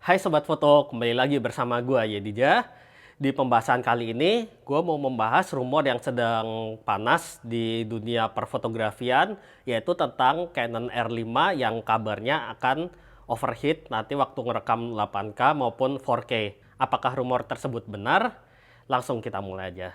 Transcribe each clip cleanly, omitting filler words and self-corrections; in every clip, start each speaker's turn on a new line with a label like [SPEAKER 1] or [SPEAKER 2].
[SPEAKER 1] Hai Sobat Foto, kembali lagi bersama gue Yedija. Di pembahasan kali ini, gue mau membahas rumor yang sedang panas di dunia perfotografian, yaitu tentang Canon R5 yang kabarnya akan overheat nanti waktu ngerekam 8K maupun 4K. Apakah rumor tersebut benar? Langsung kita mulai aja.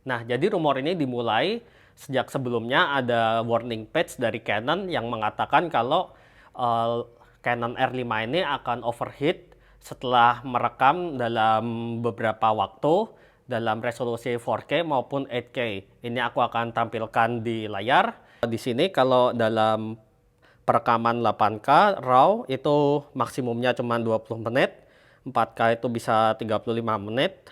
[SPEAKER 1] Nah, jadi rumor ini dimulai sejak sebelumnya ada warning page dari Canon yang mengatakan kalau Canon R5 ini akan overheat setelah merekam dalam beberapa waktu dalam resolusi 4K maupun 8K. Ini aku akan tampilkan di layar. Di sini kalau dalam perekaman 8K RAW itu maksimumnya cuma 20 menit, 4K itu bisa 35 menit,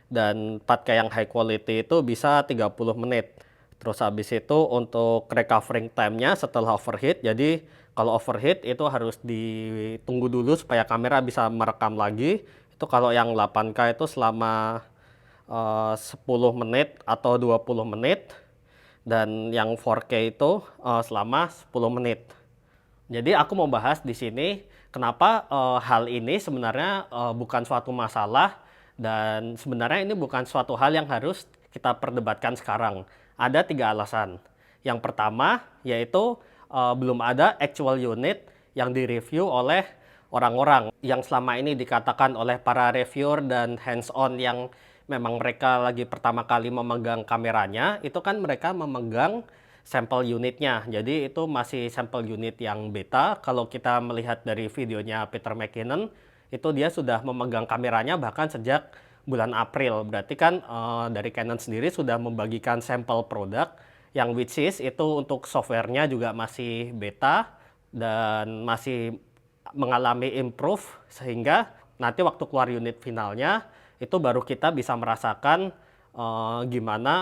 [SPEAKER 1] dan 4K yang high quality itu bisa 30 menit. Terus habis itu untuk recovering time-nya setelah overheat, jadi kalau overheat itu harus ditunggu dulu supaya kamera bisa merekam lagi. Itu kalau yang 8K itu selama 10 menit atau 20 menit, dan yang 4K itu selama 10 menit. Jadi aku mau bahas di sini kenapa hal ini sebenarnya bukan suatu masalah, dan sebenarnya ini bukan suatu hal yang harus kita perdebatkan sekarang. Ada 3 alasan. Yang pertama yaitu belum ada actual unit yang direview oleh orang-orang yang selama ini dikatakan oleh para reviewer dan hands-on yang memang mereka lagi pertama kali memegang kameranya, itu kan mereka memegang sampel unitnya. Jadi itu masih sampel unit yang beta. Kalau kita melihat dari videonya Peter McKinnon, itu dia sudah memegang kameranya bahkan sejak bulan April. Berarti kan dari Canon sendiri sudah membagikan sampel produk yang which is itu untuk softwarenya juga masih beta dan masih mengalami improve, sehingga nanti waktu keluar unit finalnya itu baru kita bisa merasakan gimana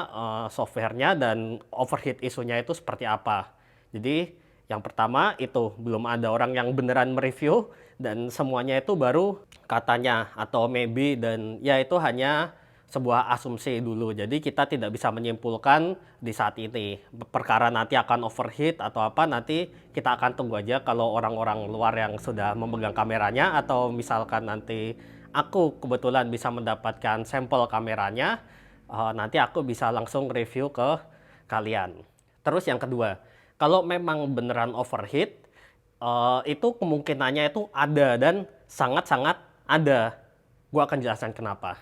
[SPEAKER 1] softwarenya dan overheat isunya itu seperti apa. Jadi yang pertama itu belum ada orang yang beneran mereview, dan semuanya itu baru katanya atau maybe, dan ya itu hanya sebuah asumsi dulu. Jadi kita tidak bisa menyimpulkan di saat ini. Perkara nanti akan overheat atau apa, nanti kita akan tunggu aja kalau orang-orang luar yang sudah memegang kameranya, atau misalkan nanti aku kebetulan bisa mendapatkan sampel kameranya, nanti aku bisa langsung review ke kalian. Terus yang kedua, kalau memang beneran overheat, itu kemungkinannya itu ada dan sangat-sangat ada. Gue akan jelaskan kenapa.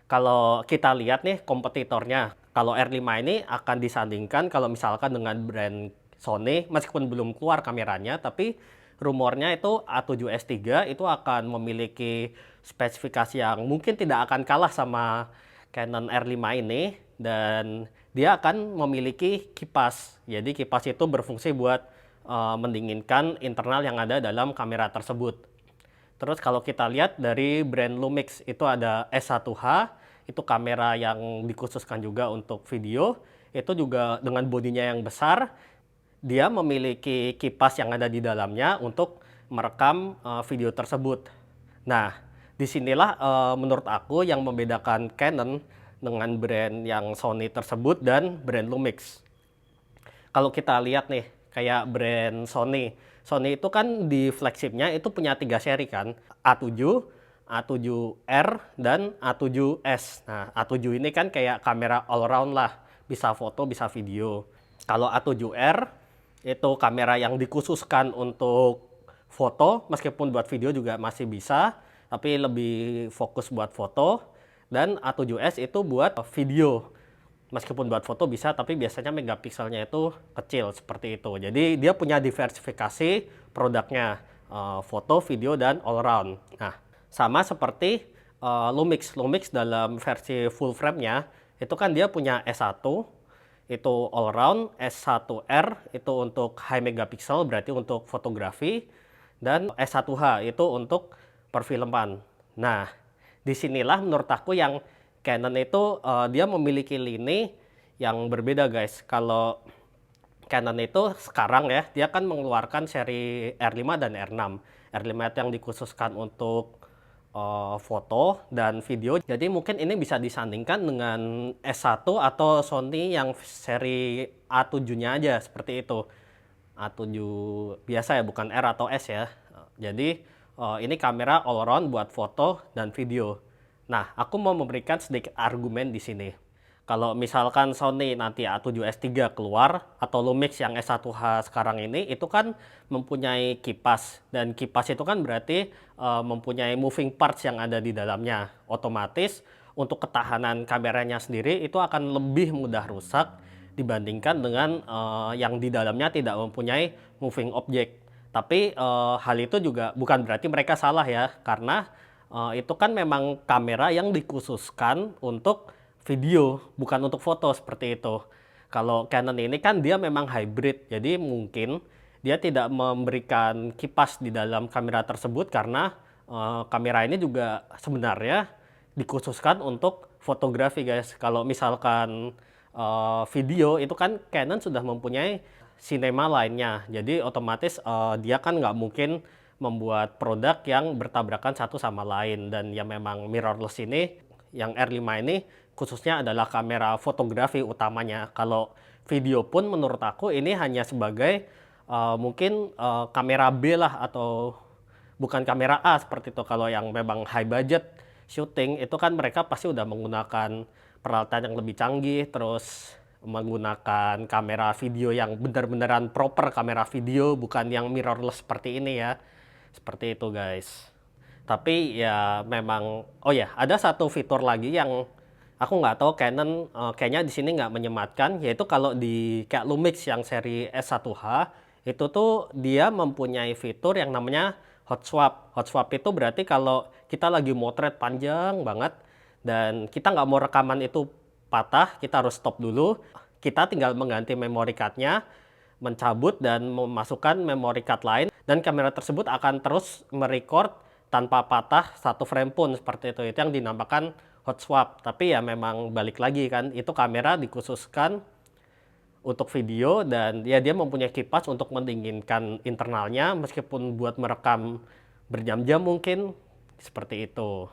[SPEAKER 1] Kalau kita lihat nih kompetitornya, kalau R5 ini akan disandingkan kalau misalkan dengan brand Sony, meskipun belum keluar kameranya, tapi rumornya itu A7S3 itu akan memiliki spesifikasi yang mungkin tidak akan kalah sama Canon R5 ini, dan dia akan memiliki kipas. Jadi kipas itu berfungsi buat mendinginkan internal yang ada dalam kamera tersebut. Terus kalau kita lihat dari brand Lumix itu ada S1H, itu kamera yang dikhususkan juga untuk video. Itu juga dengan bodinya yang besar, dia memiliki kipas yang ada di dalamnya untuk merekam video tersebut. Nah, disinilah menurut aku yang membedakan Canon dengan brand yang Sony tersebut dan brand Lumix. Kalau kita lihat nih, kayak brand Sony. Sony itu kan di flagshipnya itu punya 3 seri kan, A7, A7R, dan A7S. Nah, A7 ini kan kayak kamera all around lah, bisa foto, bisa video. Kalau A7R itu kamera yang dikhususkan untuk foto, meskipun buat video juga masih bisa, tapi lebih fokus buat foto. Dan A7S itu buat video, meskipun buat foto bisa, tapi biasanya megapikselnya itu kecil seperti itu. Jadi dia punya diversifikasi produknya, foto, video, dan all around. Nah, sama seperti Lumix. Lumix dalam versi full frame-nya itu kan dia punya S1 itu all around, S1R itu untuk high megapixel berarti untuk fotografi, dan S1H itu untuk perfilman. Nah, disinilah menurut aku yang Canon itu dia memiliki lini yang berbeda guys. Kalau Canon itu sekarang ya, dia kan mengeluarkan seri R5 dan R6. R5 yang dikhususkan untuk foto dan video. Jadi mungkin ini bisa disandingkan dengan S1 atau Sony yang seri A7-nya aja seperti itu. A7 biasa ya, bukan R atau S ya. Jadi ini kamera all around buat foto dan video. Nah, aku mau memberikan sedikit argumen di sini. Kalau misalkan Sony nanti A7S3 keluar atau Lumix yang S1H sekarang ini itu kan mempunyai kipas, dan kipas itu kan berarti mempunyai moving parts yang ada di dalamnya. Otomatis untuk ketahanan kameranya sendiri itu akan lebih mudah rusak dibandingkan dengan yang di dalamnya tidak mempunyai moving object. Tapi hal itu juga bukan berarti mereka salah ya, karena itu kan memang kamera yang dikhususkan untuk video, bukan untuk foto seperti itu. Kalau Canon ini kan dia memang hybrid, jadi mungkin dia tidak memberikan kipas di dalam kamera tersebut karena kamera ini juga sebenarnya dikhususkan untuk fotografi guys. Kalau misalkan video itu kan Canon sudah mempunyai cinema lainnya, jadi otomatis dia kan nggak mungkin membuat produk yang bertabrakan satu sama lain. Dan ya memang mirrorless ini, yang R5 ini khususnya adalah kamera fotografi utamanya. Kalau video pun menurut aku ini hanya sebagai mungkin kamera B lah, atau bukan kamera A seperti itu. Kalau yang memang high budget shooting itu kan mereka pasti udah menggunakan peralatan yang lebih canggih, terus menggunakan kamera video yang benar-benaran proper kamera video, bukan yang mirrorless seperti ini ya. Seperti itu guys. Tapi ya memang, oh ya ada satu fitur lagi yang aku nggak tahu Canon kayaknya di sini nggak menyematkan, yaitu kalau di kayak Lumix yang seri S1H itu tuh dia mempunyai fitur yang namanya hot swap. Hot swap itu berarti kalau kita lagi motret panjang banget dan kita nggak mau rekaman itu patah, kita harus stop dulu. Kita tinggal mengganti memory cardnya, mencabut dan memasukkan memory card lain, dan kamera tersebut akan terus merecord tanpa patah satu frame pun seperti itu. Itu yang dinamakan hot swap. Tapi ya memang balik lagi kan, itu kamera dikhususkan untuk video, dan ya dia mempunyai kipas untuk mendinginkan internalnya meskipun buat merekam berjam-jam mungkin seperti itu.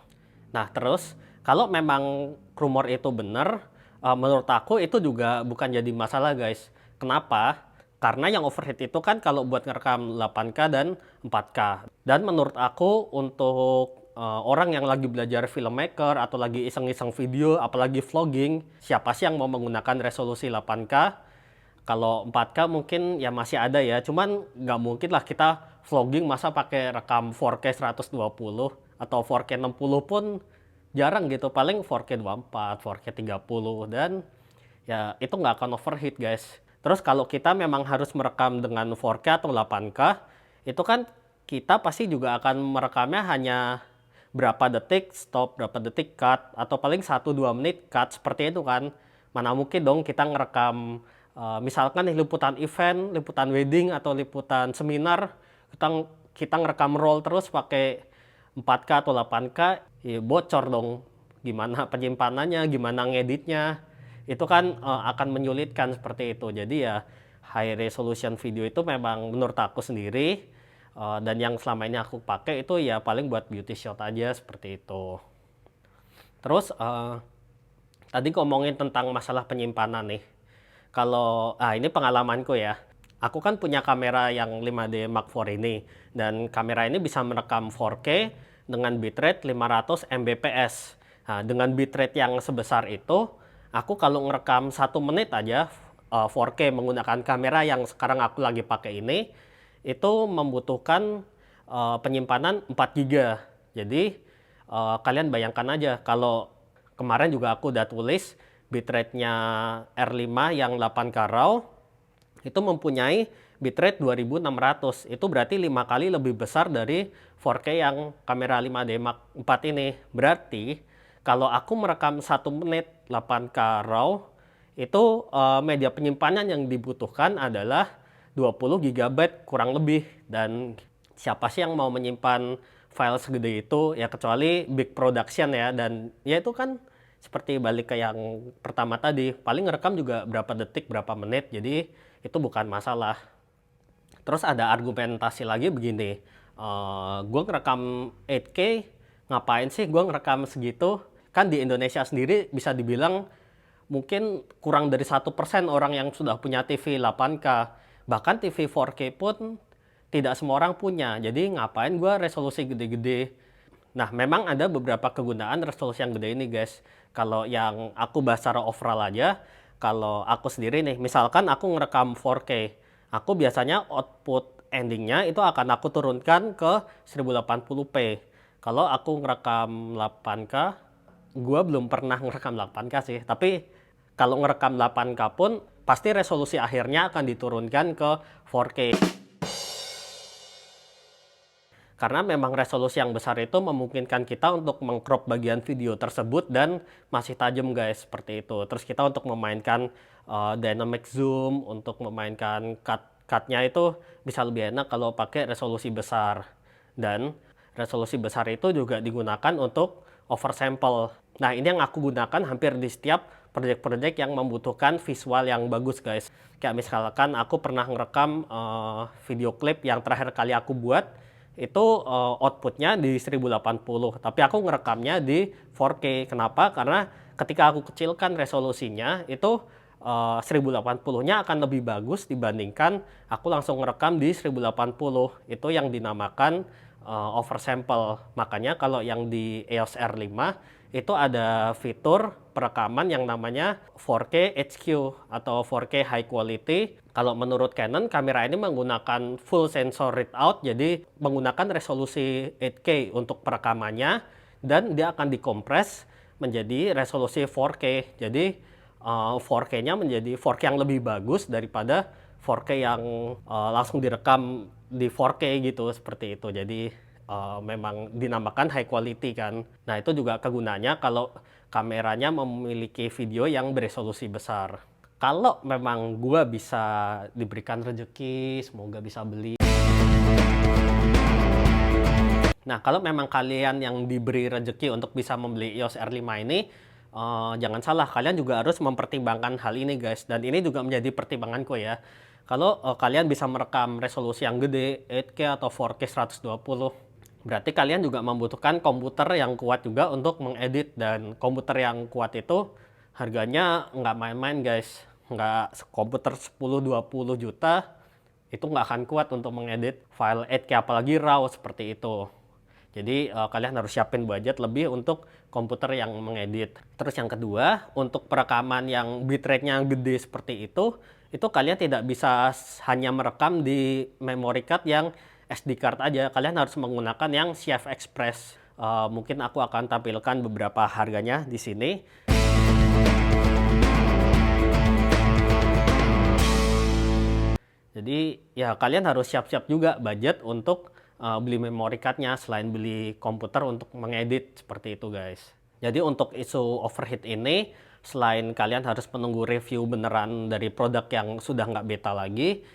[SPEAKER 1] Nah terus kalau memang rumor itu benar, menurut aku itu juga bukan jadi masalah guys. Kenapa? Karena yang overheat itu kan kalau buat ngerekam 8K dan 4K. Dan menurut aku untuk orang yang lagi belajar filmmaker atau lagi iseng-iseng video, apalagi vlogging, siapa sih yang mau menggunakan resolusi 8K? Kalau 4K mungkin ya masih ada ya, cuman nggak mungkin lah kita vlogging masa pakai rekam 4K 120 atau 4K 60 pun jarang gitu, paling 4K 24, 4K 30, dan ya itu nggak akan overheat guys. Terus kalau kita memang harus merekam dengan 4K atau 8K, itu kan kita pasti juga akan merekamnya hanya berapa detik stop, berapa detik cut, atau paling 1-2 menit cut seperti itu kan. Mana mungkin dong kita ngerekam misalkan nih liputan event, liputan wedding, atau liputan seminar, kita ngerekam roll terus pakai 4K atau 8K, ya bocor dong. Gimana penyimpanannya, gimana ngeditnya, itu kan akan menyulitkan seperti itu. Jadi ya high resolution video itu memang menurut aku sendiri, dan yang selama ini aku pakai itu ya paling buat beauty shot aja seperti itu. Terus tadi ngomongin tentang masalah penyimpanan nih. Kalau ini pengalamanku ya. Aku kan punya kamera yang 5D Mark IV ini, dan kamera ini bisa merekam 4K dengan bitrate 500 Mbps. Nah, dengan bitrate yang sebesar itu, aku kalau ngerekam 1 menit aja 4K menggunakan kamera yang sekarang aku lagi pakai ini, itu membutuhkan penyimpanan 4 GB. Jadi kalian bayangkan aja, kalau kemarin juga aku udah tulis bitrate-nya R5 yang 8K RAW itu mempunyai bitrate 2600. Itu berarti 5 kali lebih besar dari 4K yang kamera 5D Mark IV ini. Berarti kalau aku merekam 1 menit 8K RAW, itu media penyimpanan yang dibutuhkan adalah 20 GB kurang lebih. Dan siapa sih yang mau menyimpan file segede itu ya, kecuali big production ya. Dan ya itu kan seperti balik ke yang pertama tadi, paling ngerekam juga berapa detik, berapa menit, jadi itu bukan masalah. Terus ada argumentasi lagi begini, gue ngerekam 8K, ngapain sih gue ngerekam segitu? Kan di Indonesia sendiri bisa dibilang mungkin kurang dari 1% orang yang sudah punya TV 8K. Bahkan TV 4K pun tidak semua orang punya. Jadi ngapain gue resolusi gede-gede? Nah, memang ada beberapa kegunaan resolusi yang gede ini, guys. Kalau yang aku bahas secara overall aja, kalau aku sendiri nih, misalkan aku ngerekam 4K, aku biasanya output endingnya itu akan aku turunkan ke 1080p. Kalau aku ngerekam 8K, gue belum pernah ngerekam 8K sih, tapi kalau ngerekam 8K pun pasti resolusi akhirnya akan diturunkan ke 4K. Karena memang resolusi yang besar itu memungkinkan kita untuk mengcrop bagian video tersebut dan masih tajam, guys, seperti itu. Terus kita untuk memainkan dynamic zoom, untuk memainkan cut-nya itu bisa lebih enak kalau pakai resolusi besar. Dan resolusi besar itu juga digunakan untuk oversample. Nah, ini yang aku gunakan hampir di setiap project-project yang membutuhkan visual yang bagus, guys. Kayak misalkan aku pernah ngerekam video klip yang terakhir kali aku buat, itu outputnya di 1080, tapi aku ngerekamnya di 4K. Kenapa? Karena ketika aku kecilkan resolusinya, itu 1080-nya akan lebih bagus dibandingkan aku langsung ngerekam di 1080. Itu yang dinamakan oversample. Makanya kalau yang di EOS R5 itu ada fitur perekaman yang namanya 4K HQ atau 4K High Quality. Kalau menurut Canon, kamera ini menggunakan full sensor readout, jadi menggunakan resolusi 8K untuk perekamannya, dan dia akan dikompres menjadi resolusi 4K. Jadi 4K-nya menjadi 4K yang lebih bagus daripada 4K yang langsung direkam di 4K gitu, seperti itu. Jadi memang dinamakan high quality kan. Nah, itu juga kegunaannya kalau kameranya memiliki video yang beresolusi besar. Kalau memang gua bisa diberikan rezeki, semoga bisa beli. Nah, kalau memang kalian yang diberi rezeki untuk bisa membeli EOS R5 ini, jangan salah, kalian juga harus mempertimbangkan hal ini, guys. Dan ini juga menjadi pertimbanganku ya. Kalau kalian bisa merekam resolusi yang gede, 8K atau 4K 120, berarti kalian juga membutuhkan komputer yang kuat juga untuk mengedit. Dan komputer yang kuat itu harganya nggak main-main, guys. Nggak, komputer 10-20 juta itu nggak akan kuat untuk mengedit file 8K, apalagi RAW seperti itu. Jadi kalian harus siapin budget lebih untuk komputer yang mengedit. Terus yang kedua, untuk perekaman yang bitrate-nya gede seperti itu kalian tidak bisa hanya merekam di memory card yang SD card aja. Kalian harus menggunakan yang CF Express. Mungkin aku akan tampilkan beberapa harganya di sini. Jadi ya kalian harus siap-siap juga budget untuk beli memory cardnya selain beli komputer untuk mengedit, seperti itu, guys. Jadi untuk isu overheat ini, selain kalian harus menunggu review beneran dari produk yang sudah nggak beta lagi,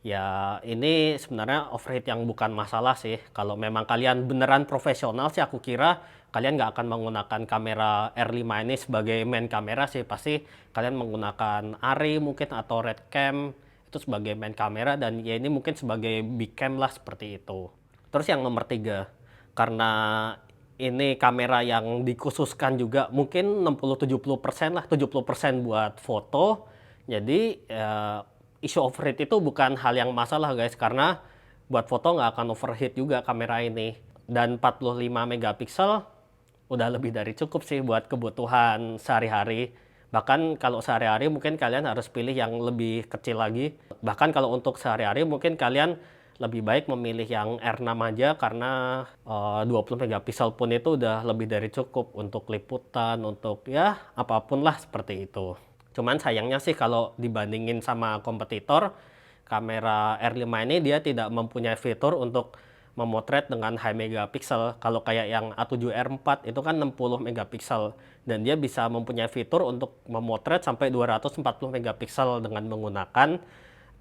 [SPEAKER 1] ya ini sebenarnya overheat yang bukan masalah sih. Kalau memang kalian beneran profesional sih, aku kira kalian nggak akan menggunakan kamera R5 ini sebagai main kamera sih. Pasti kalian menggunakan ARRI mungkin atau RedCam itu sebagai main kamera, dan ya ini mungkin sebagai big cam lah, seperti itu. Terus yang nomor 3, karena ini kamera yang dikhususkan juga mungkin 60-70% lah, 70% buat foto. Jadi isu overheat itu bukan hal yang masalah, guys, karena buat foto nggak akan overheat juga kamera ini. Dan 45 megapiksel udah lebih dari cukup sih buat kebutuhan sehari-hari. Bahkan kalau sehari-hari mungkin kalian harus pilih yang lebih kecil lagi. Bahkan kalau untuk sehari-hari mungkin kalian lebih baik memilih yang R6 aja, karena 20 megapiksel pun itu udah lebih dari cukup untuk liputan, untuk ya apapun lah, seperti itu. Cuman sayangnya sih kalau dibandingin sama kompetitor, kamera R5 ini dia tidak mempunyai fitur untuk memotret dengan high megapiksel. Kalau kayak yang A7R4 itu kan 60 megapiksel, dan dia bisa mempunyai fitur untuk memotret sampai 240 megapiksel dengan menggunakan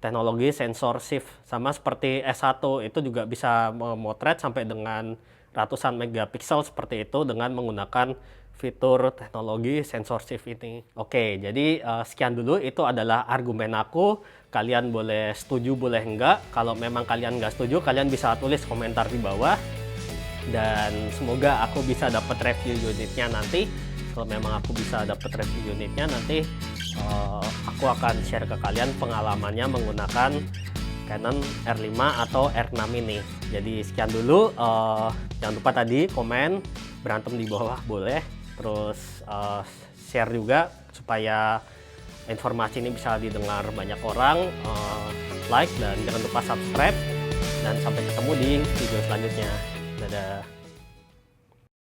[SPEAKER 1] teknologi sensor shift. Sama seperti S1 itu juga bisa memotret sampai dengan ratusan megapiksel seperti itu dengan menggunakan fitur teknologi sensor shift ini. Oke, jadi sekian dulu, itu adalah argumen aku. Kalian boleh setuju, boleh enggak. Kalau memang kalian nggak setuju, kalian bisa tulis komentar di bawah. Dan semoga aku bisa dapat review unitnya nanti. Kalau memang aku bisa dapat review unitnya nanti, aku akan share ke kalian pengalamannya menggunakan Canon R5 atau R6 ini. Jadi sekian dulu, jangan lupa tadi komen, berantem di bawah boleh, terus share juga supaya informasi ini bisa didengar banyak orang, like dan jangan lupa subscribe, dan sampai ketemu di video selanjutnya. Dadah.